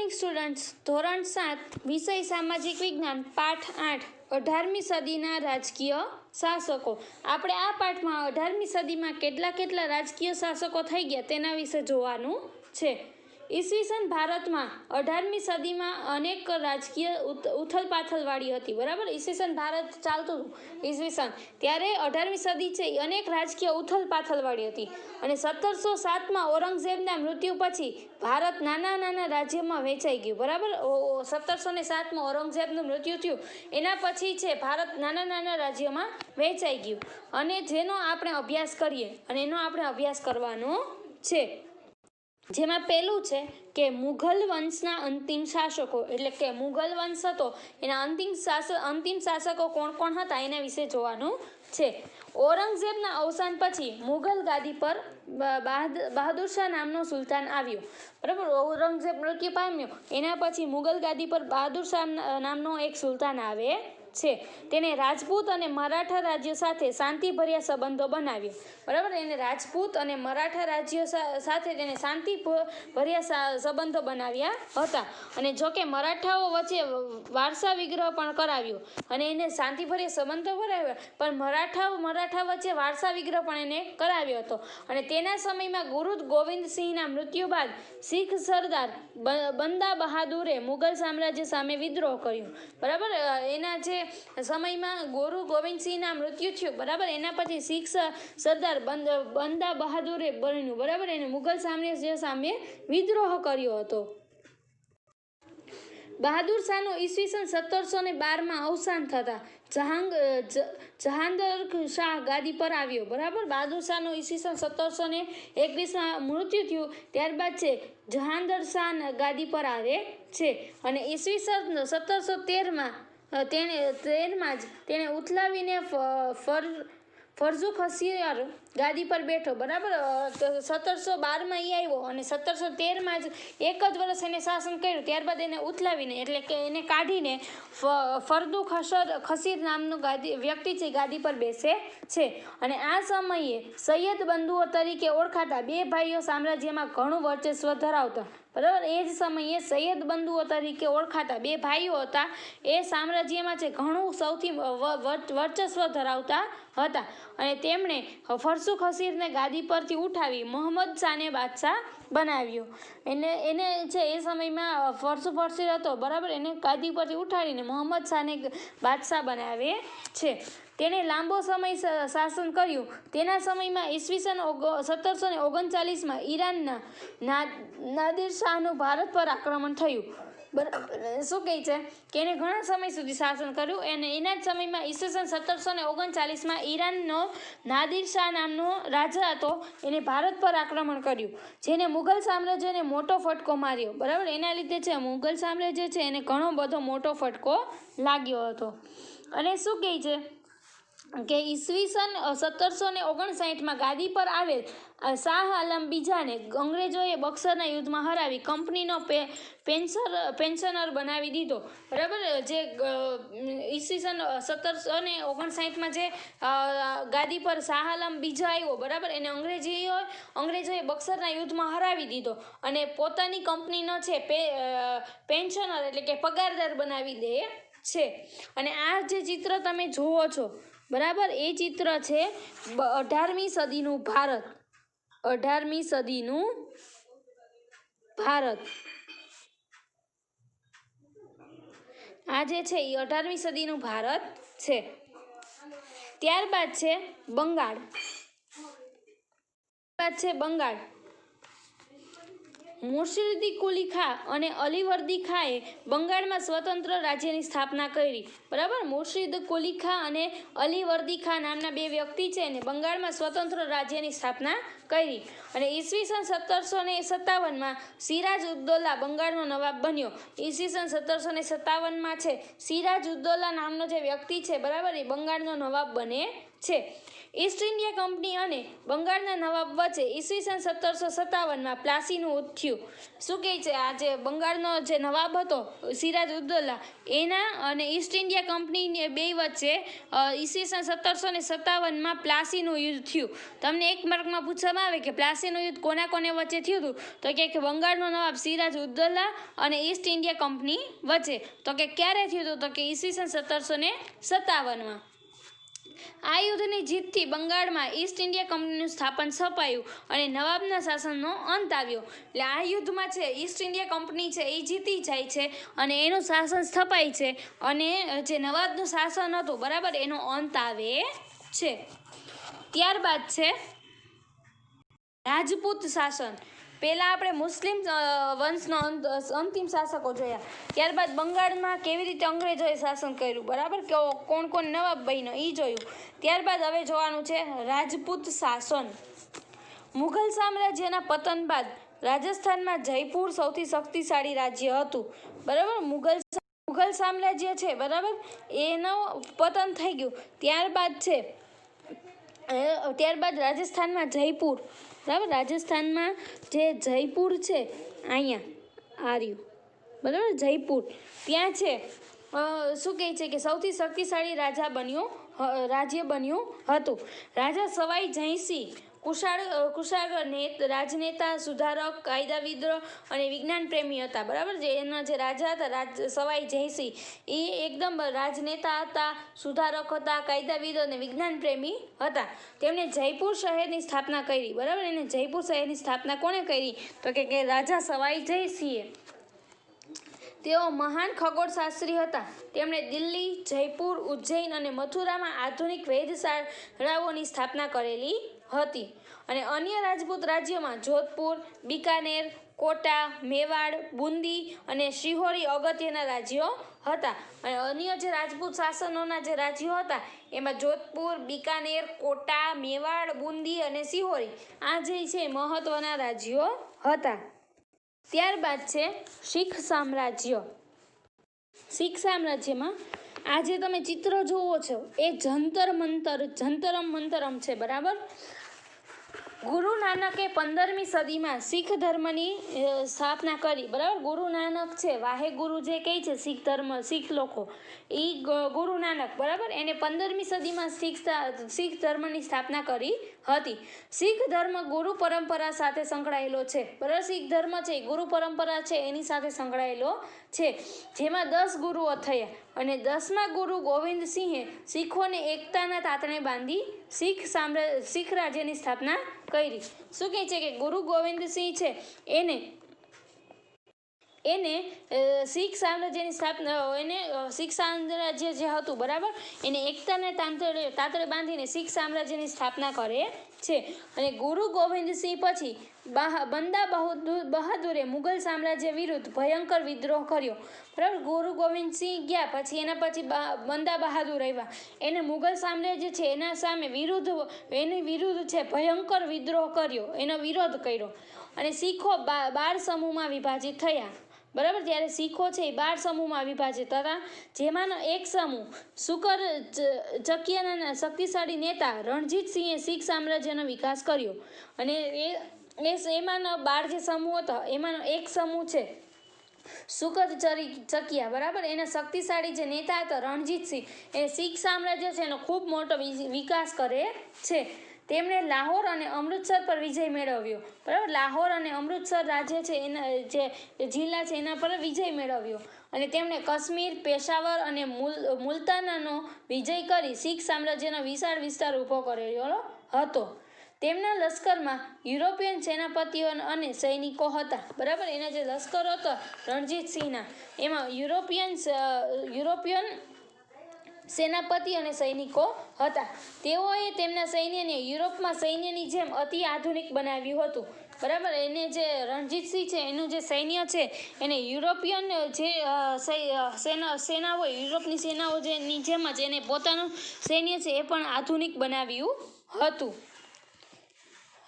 Morning students, ધોરણ 7 વિષય સામાજિક વિજ્ઞાન પાઠ 8 18મી સદીના રાજકીય શાસકો। આપણે આ પાઠમાં 18મી સદીમાં કેટલા રાજકીય શાસકો થઈ ગયા તેના વિશે જોવાનું છે। ઈસવીસન ભારતમાં 18મી સદીમાં અનેક રાજકીય ઉથલપાથલવાળી હતી, બરાબર। ઈસવીસન ભારત ચાલતું હતું ઈસવીસન ત્યારે 18મી સદી છે એ અનેક રાજકીય ઉથલપાથલવાળી હતી અને 1707માં ઔરંગઝેબના મૃત્યુ પછી ભારત નાના રાજ્યમાં વેચાઈ ગયું, બરાબર। 1707માં ઔરંગઝેબનું મૃત્યુ થયું એના પછી છે ભારત નાના રાજ્યોમાં વેચાઈ ગયું અને જેનો આપણે અભ્યાસ કરીએ અને એનો આપણે અભ્યાસ કરવાનો છે। જેમાં પહેલું છે કે મુઘલ વંશના અંતિમ શાસકો, એટલે કે મુઘલ વંશ હતો એના અંતિમ શાસકો કોણ હતા એના વિશે જોવાનું છે। ઔરંગઝેબના અવસાન પછી મુઘલ ગાદી પર બહાદુર શાહ નામનો સુલતાન આવ્યો, બરાબર। ઔરંગઝેબ મૃત્યુ પામ્યો એના પછી મુઘલ ગાદી પર બહાદુર શાહ નામનો એક સુલતાન આવે છે। તેને રાજપૂત અને મરાઠા રાજ્યો સાથે શાંતિભર્યા સંબંધો બનાવ્યો, બરાબર। એને રાજપૂત અને મરાઠા રાજ્યો સાથે તેને શાંતિભર્યા સંબંધો બનાવ્યા હતા અને જોકે મરાઠાઓ વચ્ચે વારસા વિગ્રહ પણ કરાવ્યો અને એને શાંતિભર્યા સંબંધો બનાવ્યા, પણ મરાઠા વચ્ચે વારસા વિગ્રહ પણ એને કરાવ્યો હતો અને તેના સમયમાં ગુરુ ગોવિંદસિંહના મૃત્યુ બાદ શીખ સરદાર બંદા બહાદુરે મુઘલ સામ્રાજ્ય સામે વિદ્રોહ કર્યો, બરાબર। એના જે સમયમાં ગુરુ ગોવિંદસિંહના મૃત્યુ થયું, બરાબર। એના પછી શીખ સરદાર બંદા બહાદુરે બન્યું, બરાબર। એને મુઘલ સામ્રાજ્ય સામે વિદ્રોહ કર્યો હતો। બહાદુર શાહનું ઈસવીસન 1712માં અવસાન થતાં જહાંગીર શાહ ગાદી પર આવ્યો, બરાબર। બહાદુર શાહનું ઈસવીસન 1721માં મૃત્યુ થયું ત્યારબાદ છે જહાંગીર શાહ ગાદી પર આવે છે અને ઈસવીસન 1713માં તેણે ઉથલાવીને ફર્રુખસિયર ગાદી પર બેઠો, બરાબર। 1712માં એ આવ્યો અને 1713માં જ એક જ વર્ષ એને શાસન કર્યું, ત્યારબાદ એને ઉથલાવીને એટલે કે એને કાઢીને ફર્રુખસિયર નામનો વ્યક્તિ છે ગાદી પર બેસે છે અને આ સમયે સૈયદ બંધુઓ તરીકે ઓળખાતા બે ભાઈઓ સામ્રાજ્યમાં ઘણું વર્ચસ્વ ધરાવતા, બરાબર। એ જ સમયે સૈયદ બંધુઓ તરીકે ઓળખાતા બે ભાઈઓ હતા એ સામ્રાજ્યમાં છે ઘણું સૌથી વર્ચસ્વ ધરાવતા હતા અને તેમણે ફર્રુખસિયરને ગાદી પરથી ઉઠાવી મોહમ્મદ શાહને બાદશાહ બનાવ્યો। એને છે એ સમયમાં ફર્રુખસિયર હતો, બરાબર। એને ગાદી પરથી ઉઠાડીને મોહમ્મદ શાહને બાદશાહ બનાવે છે। તેણે લાંબો સમય શાસન કર્યું। તેના સમયમાં ઈસવીસન 1739માં ઈરાનના નાદિર શાહનું ભારત પર આક્રમણ થયું, બરાબર। શું કહે છે કે એને ઘણા સમય સુધી શાસન કર્યું અને એના જ સમયમાં ઈસવીસન 1739માં ઈરાનનો નાદિર શાહ નામનો રાજા હતો એને ભારત પર આક્રમણ કર્યું, જેને મુઘલ સામ્રાજ્યને મોટો ફટકો માર્યો, બરાબર। એના લીધે છે મુઘલ સામ્રાજ્ય છે એને ઘણો બધો મોટો ફટકો લાગ્યો હતો અને શું કહે છે કે ઈસવીસન 1759માં ગાદી પર આવેલ શાહ આલમ બીજાને અંગ્રેજોએ બક્સરના યુદ્ધમાં હરાવી કંપનીનો પેન્શનર બનાવી દીધો, બરાબર। જે ઈસવીસન 1759માં જે ગાદી પર શાહ આલમ બીજા આવ્યો, બરાબર। એને અંગ્રેજોએ બક્સરના યુદ્ધમાં હરાવી દીધો અને પોતાની કંપનીનો છે પેન્શનર એટલે કે પગારદાર બનાવી દે છે અને આ જે ચિત્ર તમે જુઓ છો, બરાબર, એ ચિત્ર છે 18મી સદીનું ભારત। 18મી સદીનું ભારત આ જે છે એ 18મી સદીનું ભારત છે। ત્યારબાદ છે બંગાળ। મુર્શિદ કુલી ખાં અને અલીવર્દી ખાંએ બંગાળમાં સ્વતંત્ર રાજ્યની સ્થાપના કરી, બરાબર। મુર્શિદ કુલી ખાં અને અલીવર્દી ખાં નામના બે વ્યક્તિ છે અને બંગાળમાં સ્વતંત્ર રાજ્યની સ્થાપના કરી અને ઈસવીસન 1757માં સિરાજ ઉદ્દૌલા બંગાળનો નવાબ બન્યો। ઈસવીસન 1757માં છે સિરાજ ઉદ્દૌલા નામનો જે વ્યક્તિ છે, બરાબર, એ બંગાળનો નવાબ બને છે। ઈસ્ટ ઇન્ડિયા કંપની અને બંગાળના નવાબ વચ્ચે ઈસવીસન 1757માં પ્લાસીનું યુદ્ધ થયું. શું કહે છે, આ જે બંગાળનો જે નવાબ હતો સિરાજ ઉદ્દૌલા એના અને ઈસ્ટ ઇન્ડિયા કંપની બે વચ્ચે ઈસવીસન 1757માં પ્લાસીનું યુદ્ધ થયું. તમને એક માર્કમાં પૂછવામાં આવે કે પ્લાસીનું યુદ્ધ કોના કોને વચ્ચે થયું હતું, તો કે બંગાળનો નવાબ સિરાજ ઉદ્દૌલા અને ઈસ્ટ ઇન્ડિયા કંપની વચ્ચે. તો કે ક્યારે થયું હતું, તો કે ઈસવીસન 1757માં. આ યુદ્ધની જીતથી બંગાળમાં ઈસ્ટ ઇન્ડિયા કંપનીનું સ્થાપન સ્થપાયું અને નવાબના શાસનનો અંત આવ્યો. એટલે આ યુદ્ધમાં છે ઈસ્ટ ઇન્ડિયા કંપની છે એ જીતી જાય છે અને એનું શાસન સ્થપાય છે અને જે નવાબનું શાસન હતું બરાબર એનો અંત આવે છે. ત્યારબાદ છે રાજપૂત શાસન. પહેલાં આપણે મુસ્લિમ વંશનો અંતિમ શાસકો જોયા, ત્યારબાદ બંગાળમાં કેવી રીતે અંગ્રેજોએ શાસન કર્યું બરાબર, કે કોણ કોણ નવાબ બન્યો એ જોયું. ત્યારબાદ હવે જોવાનું છે રાજપૂત શાસન. મુઘલ સામ્રાજ્યના પતન બાદ રાજસ્થાનમાં જયપુર સૌથી શક્તિશાળી રાજ્ય હતું બરાબર. મુઘલ સામ્રાજ્ય છે બરાબર એનું પતન થઈ ગયું. ત્યારબાદ રાજસ્થાનમાં જયપુર બરાબર, રાજસ્થાનમાં જે જયપુર છે અહીંયા આર્યું બરાબર જયપુર, ત્યાં છે શું કહે છે કે સૌથી શક્તિશાળી રાજ્ય બન્યું હતું. રાજા સવાઈ જયસિંહ કુશાળ રાજનેતા, સુધારક, કાયદાવિદ અને વિજ્ઞાન પ્રેમી હતા બરાબર. જે એના જે રાજા હતા સવાઈ જયસિંહ એ એકદમ રાજનેતા હતા, સુધારક હતા, કાયદાવિદ અને વિજ્ઞાન પ્રેમી હતા. તેમણે જયપુર શહેરની સ્થાપના કરી બરાબર. એને જયપુર શહેરની સ્થાપના કોણે કરી, તો કે રાજા સવાઈ જયસિંહે. તેઓ મહાન ખગોળશાસ્ત્રી હતા. તેમણે દિલ્હી, જયપુર, ઉજ્જૈન અને મથુરામાં આધુનિક વેધશાળાઓની સ્થાપના કરેલી હતી. અને અન્ય રાજપૂત રાજ્યોમાં જોધપુર, બિકાનેર, કોટા, મેવાડ, બુંદી અને શિહોરી અગત્યના રાજ્યો હતા. અને અન્ય જે રાજપૂત શાસનોના જે રાજ્યો હતા એમાં જોધપુર, બિકાનેર, કોટા, મેવાડ, બુંદી અને શિહોરી આ જે છે મહત્વના રાજ્યો હતા. ત્યારબાદ છે શીખ સામ્રાજ્ય. શીખ સામ્રાજ્યમાં આ જે તમે ચિત્ર જુઓ છો એ જંતરમ મંતરમ છે બરાબર. ગુરુ નાનકે 15મી સદીમાં શીખ ધર્મની સ્થાપના કરી બરાબર. ગુરુ નાનક છે વાહે ગુરુ જે કહે છે શીખ લોકો એ ગુરુ નાનક બરાબર એને 15મી સદીમાં શીખ ધર્મની સ્થાપના કરી હતી. શીખ ધર્મ ગુરુ પરંપરા સાથે સંકળાયેલો છે બરાબર. શીખ ધર્મ છે ગુરુ પરંપરા છે એની સાથે સંકળાયેલો છે, જેમાં 10 ગુરુઓ થયા અને 10મા ગુરુ ગોવિંદ સિંહે શીખોને એકતાના તાતણે બાંધી શીખ રાજ્યની સ્થાપના કરી. શું કહે છે કે ગુરુ ગોવિંદ સિંહ છે એને શીખ સામ્રાજ્યની સ્થાપના શીખ સામ્રાજ્ય જે હતું બરાબર એને એકતાને તાતડે બાંધીને શીખ સામ્રાજ્યની સ્થાપના કરે છે. અને ગુરુ ગોવિંદ સિંહ પછી બંદા બહાદુરે મુઘલ સામ્રાજ્ય વિરુદ્ધ ભયંકર વિદ્રોહ કર્યો બરાબર. ગુરુ ગોવિંદ સિંહ ગયા પછી એના પછી બંદા બહાદુર આવ્યા, એને મુઘલ સામ્રાજ્ય છે એના સામે એની વિરુદ્ધ છે ભયંકર વિદ્રોહ કર્યો, એનો વિરોધ કર્યો. અને શીખો 12 સમૂહમાં વિભાજિત થયા બરાબર. ત્યારે શીખો છે એ 12 સમૂહમાં વિભાજિત હતા, જેમાંનો એક સમૂહ સુકર ચકિયાના શક્તિશાળી નેતા રણજીત સિંહે શીખ સામ્રાજ્યનો વિકાસ કર્યો. અને એમાંનો 12 જે સમૂહ હતો એમાંનો એક સમૂહ છે સુકર ચકિયા બરાબર. એના શક્તિશાળી જે નેતા હતા રણજીતસિંહ એ શીખ સામ્રાજ્ય છે એનો ખૂબ મોટો વિકાસ કરે છે. તેમણે લાહોર અને અમૃતસર પર વિજય મેળવ્યો બરાબર. લાહોર અને અમૃતસર રાજ્ય છે એના જે જિલ્લા છે એના પર વિજય મેળવ્યો. અને તેમણે કાશ્મીર, પેશાવર અને મુલતાનનો વિજય કરી શીખ સામ્રાજ્યનો વિશાળ વિસ્તાર ઊભો કરેલો હતો. તેમના લશ્કરમાં યુરોપિયન સેનાપતિઓ અને સૈનિકો હતા બરાબર. એના જે લશ્કર હતો રણજીતસિંહના એમાં યુરોપિયન સેનાપતિ અને સૈનિકો હતા. તેઓએ તેમના સૈન્યને યુરોપમાં સૈન્યની જેમ અતિ આધુનિક બનાવ્યું હતું બરાબર. એને જે રણજીતસિંહ છે એનું જે સૈન્ય છે એને યુરોપિયન જે સેના હોય યુરોપની સેનાઓ જેની જેમ જ એને પોતાનું સૈન્ય છે એ પણ આધુનિક બનાવ્યું હતું.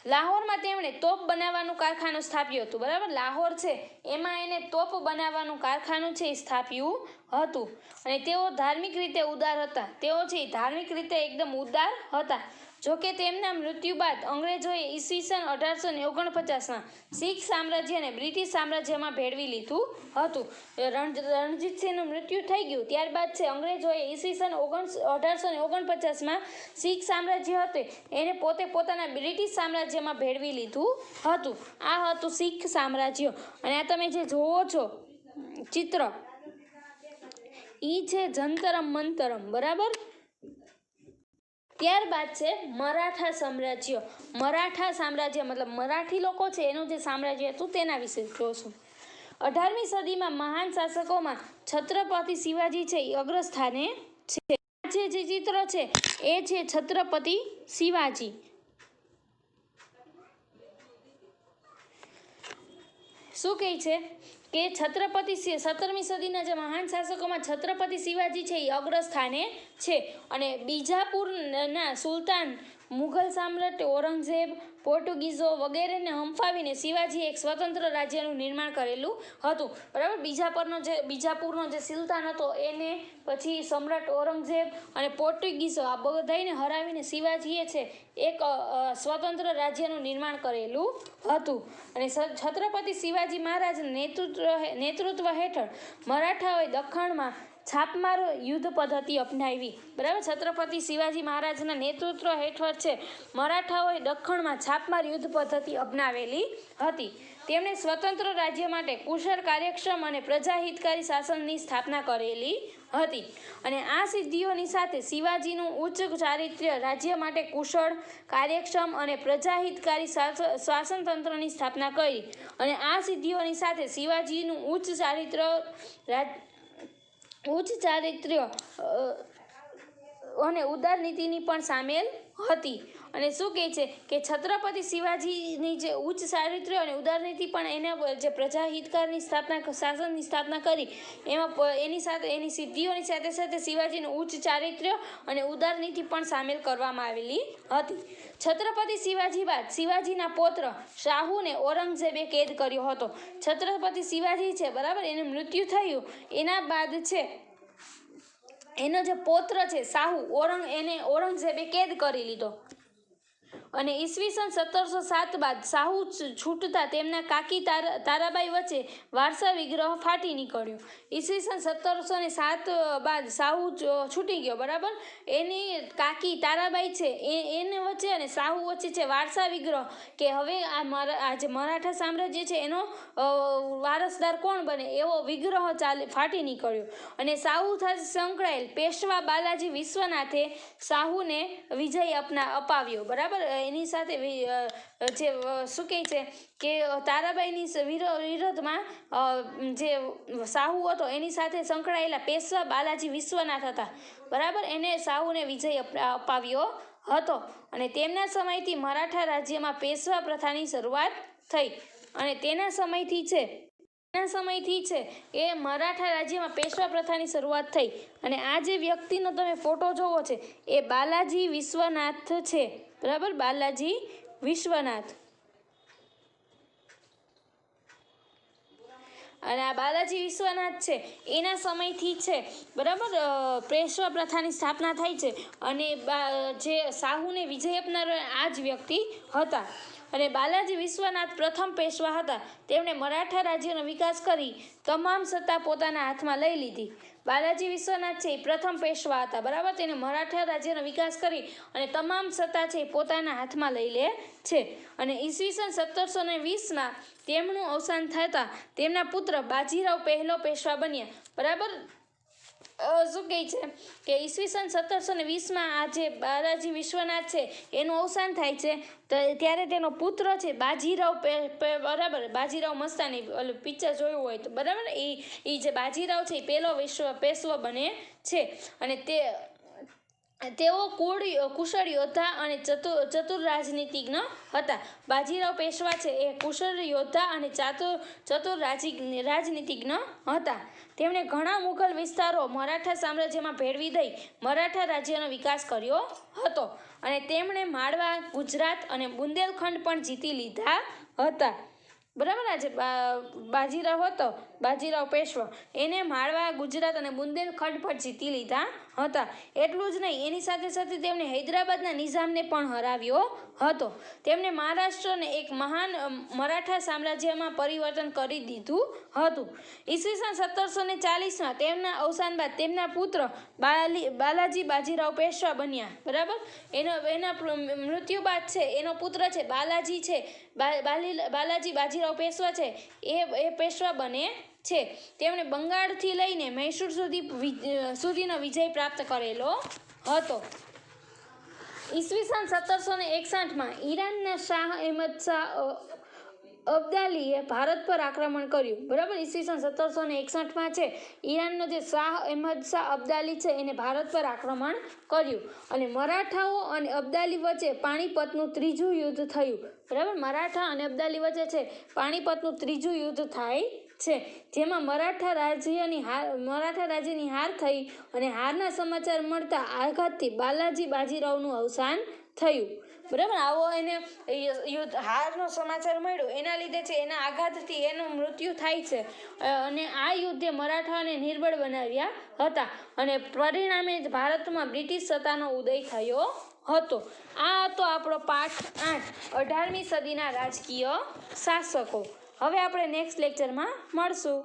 લાહોરમાં તેમણે તોપ બનાવવાનું કારખાનું સ્થાપ્યું હતું બરાબર. લાહોર છે એમાં એને તોપ બનાવવાનું કારખાનું છે એ સ્થાપ્યું હતું. અને તેઓ ધાર્મિક રીતે ઉદાર હતા. તેઓ છે ધાર્મિક રીતે એકદમ ઉદાર હતા. જોકે તેમના મૃત્યુ બાદ અંગ્રેજોએ ઈસવીસન 1849માં શીખ સામ્રાજ્યને બ્રિટિશ સામ્રાજ્યમાં ભેળવી લીધું હતું. રણજીતસિંહનું મૃત્યુ થઈ ગયું ત્યારબાદ છે અંગ્રેજોએ ઈસવીસન 1849માં શીખ સામ્રાજ્ય હતું એને પોતાના બ્રિટિશ સામ્રાજ્યમાં ભેળવી લીધું હતું. આ હતું શીખ સામ્રાજ્ય. અને આ તમે જે જોવો છો ચિત્ર ઈ છે જંતરમ મંતરમ, બરાબર. ત્યારબાદ છે મરાઠા સામ્રાજ્ય. મરાઠા સામ્રાજ્ય મતલબ મરાઠી લોકો છે એનું જે સામ્રાજ્ય હતું તેના વિશે જોશું. 18મી સદીમાં મહાન શાસકોમાં છત્રપતિ શિવાજી છે એ અગ્રસ્થાને છે. જે ચિત્ર છે એ છે છત્રપતિ શિવાજી. શું કહે છે કે છત્રપતિ 17મી સદીના જે મહાન શાસકોમાં છત્રપતિ શિવાજી છે એ અગ્રસ્થાને છે. અને બીજાપુરના સુલતાન, મુઘલ સમ્રાટ ઔરંગઝેબ, પોર્ટુગીઝો વગેરેને હંફાવીને શિવાજીએ એક સ્વતંત્ર રાજ્યનું નિર્માણ કરેલું હતું, બરાબર. બીજાપુરનો જે સુલતાન હતો એને પછી સમ્રાટ ઔરંગઝેબ અને પોર્ટુગીઝો આ બધાને હરાવીને શિવાજીએ છે એક સ્વતંત્ર રાજ્યનું નિર્માણ કરેલું હતું. અને છત્રપતિ શિવાજી મહારાજના નેતૃત્વ હેઠળ મરાઠાઓએ દખ્ખણમાં છાપમાર યુદ્ધ પદ્ધતિ અપનાવી, બરાબર. છત્રપતિ શિવાજી મહારાજના નેતૃત્વ હેઠળ છે મરાઠાઓએ દખ્ખણમાં છાપમાર યુદ્ધ પદ્ધતિ અપનાવેલી હતી. તેમણે સ્વતંત્ર રાજ્ય માટે કુશળ, કાર્યક્ષમ અને પ્રજાહિતકારી શાસનની સ્થાપના કરેલી હતી. અને આ સિદ્ધિઓની સાથે શિવાજીનું ઉચ્ચ ચારિત્ર્ય, રાજ્ય માટે કુશળ, કાર્યક્ષમ અને પ્રજાહિતકારી શાસનતંત્રની સ્થાપના કરી. અને આ સિદ્ધિઓની સાથે શિવાજીનું ઉચ્ચ ચારિત્ર્ય અને ઉદાર નીતિની પણ સામેલ હતી. અને શું કહે છે કે છત્રપતિ શિવાજીની જે ઉચ્ચ ચારિત્ર્ય અને ઉદાર નીતિ પણ એને જે પ્રજાહિતકારની શાસનની સ્થાપના કરી એમાં એની સિદ્ધિઓની સાથે સાથે શિવાજીનું ઉચ્ચ ચારિત્ર્ય અને ઉદાર નીતિ પણ સામેલ કરવામાં આવેલી હતી. છત્રપતિ શિવાજી બાદ શિવાજીના પૌત્ર શાહુને ઔરંગઝેબે કેદ કર્યો હતો. છત્રપતિ શિવાજી છે, બરાબર, એનું મૃત્યુ થયું એના બાદ છે એનો જે પૌત્ર છે શાહુ, એને ઔરંગઝેબે કેદ કરી લીધો. અને ઈસવીસન 1707 બાદ શાહુ છૂટતા તેમના કાકી તારાબાઈ વચ્ચે વારસા વિગ્રહ ફાટી નીકળ્યો. ઈસવીસન 1707 બાદ શાહુ છૂટી ગયો, બરાબર. એની કાકી તારાબાઈ છે એને વચ્ચે અને શાહુ વચ્ચે છે વારસા વિગ્રહ કે હવે આ જે મરાઠા સામ્રાજ્ય છે એનો વારસદાર કોણ બને એવો વિગ્રહ ફાટી નીકળ્યો. અને શાહુ સાથે સંકળાયેલ પેશવા બાલાજી વિશ્વનાથે શાહુને વિજય અપાવ્યો, બરાબર. એની સાથે જે શું કહે છે કે તારાબાઈની વિરોધમાં જે શાહુ હતો એની સાથે સંકળાયેલા પેશવા બાલાજી વિશ્વનાથ હતા, બરાબર. એને શાહુને વિજય અપાવ્યો હતો. અને તેમના સમયથી મરાઠા રાજ્યમાં પેશવા પ્રથાની શરૂઆત થઈ. અને તેના સમયથી છે એ મરાઠા રાજ્યમાં પેશવા પ્રથાની શરૂઆત થઈ. અને આ જે વ્યક્તિનો તમે ફોટો જોવો છે એ બાલાજી વિશ્વનાથ છે, બરાબર. બાલાજી વિશ્વનાથ. અને આ બાલાજી વિશ્વનાથ છે એના સમયથી છે, બરાબર, પેશવા પ્રથાની સ્થાપના થઈ છે. અને જે શાહુને વિજય આપનાર આ જ વ્યક્તિ હતા. અને બાલાજી વિશ્વનાથ પ્રથમ પેશવા હતા. તેમણે મરાઠા રાજ્યનો વિકાસ કરી તમામ સત્તા પોતાના હાથમાં લઈ લીધી. બાલાજી વિશ્વનાથ છે એ પ્રથમ પેશવા હતા, બરાબર. તેને મરાઠા રાજ્યનો વિકાસ કરી અને તમામ સત્તા છે એ પોતાના હાથમાં લઈ લે છે. અને ઈસવીસન 1720માં તેમનું અવસાન થતાં તેમના પુત્ર બાજીરાવ પહેલો પેશવા બન્યા, બરાબર. શું કહે છે કે ઈસવીસન 1720માં આ જે બાલાજી વિશ્વનાથ છે એનું અવસાન થાય છે ત્યારે તેનો પુત્ર છે બાજીરાવ, બરાબર, બાજીરાવ મસ્તાની, પિક્ચર જોયું હોય તો, બરાબર. એ જે બાજીરાવ છે એ પહેલો પેશવો બને છે. અને તેઓ કુશળ યોદ્ધા અને ચતુર રાજનીતિજ્ઞ હતા. બાજીરાવ પેશવા છે એ કુશળ યોદ્ધા અને ચતુર રાજનીતિજ્ઞ હતા. તેમણે ઘણા મુઘલ વિસ્તારો મરાઠા સામ્રાજ્યમાં ભેળવી દઈ મરાઠા રાજ્યનો વિકાસ કર્યો હતો. અને તેમણે માળવા, ગુજરાત અને બુંદેલખંડ પણ જીતી લીધા હતા, બરાબર. આજે બાજીરાવ હતો, બાજીરાવ પેશવા, એને માળવા, ગુજરાત અને બુંદેલખંડ પણ જીતી લીધા હતા. એટલું જ નહીં, એની સાથે સાથે તેમણે હૈદરાબાદના નિઝામને પણ હરાવ્યો હતો. તેમણે મહારાષ્ટ્રને એક મહાન મરાઠા સામ્રાજ્યમાં પરિવર્તન કરી દીધું હતું. ઈસવીસન 1740માં તેમના અવસાન બાદ તેમના પુત્ર બાલાજી બાજીરાવ પેશવા બન્યા. બરાબર, એના મૃત્યુ બાદ છે એનો પુત્ર છે બાલાજી છે, બાલાજી બાજીરાવ પેશવા છે, એ પેશવા બને છે. તેમણે બંગાળથી લઈને મૈસૂર સુધીનો વિજય પ્રાપ્ત કરેલો હતો. ઈસવીસન 1761માં ઈરાનના શાહ અહેમદ શાહ અબ્દાલીએ ભારત પર આક્રમણ કર્યું. બરાબર, ઈસવીસન 1761માં છે ઈરાનનો જે શાહ અહેમદ શાહ અબ્દાલી છે એને ભારત પર આક્રમણ કર્યું અને મરાઠાઓ અને અબ્દાલી વચ્ચે પાણીપતનું ત્રીજું યુદ્ધ થયું. બરાબર, મરાઠા અને અબ્દાલી વચ્ચે છે પાણીપતનું ત્રીજું યુદ્ધ થાય છે, જેમાં મરાઠા રાજ્યની હાર થઈ અને હારના સમાચાર મળતા આઘાતથી બાલાજી બાજીરાવનું અવસાન થયું. બરાબર, આવો એને યુદ્ધ હારનો સમાચાર મળ્યો એના લીધે છે એના આઘાતથી એનું મૃત્યુ થાય છે અને આ યુદ્ધે મરાઠાઓને નિર્બળ બનાવ્યા હતા અને પરિણામે ભારતમાં બ્રિટિશ સત્તાનો ઉદય થયો હતો. આ હતો આપણો પાઠ 8, 18મી સદીના રાજકીય શાસકો. હવે આપણે નેક્સ્ટ લેક્ચરમાં મળશું.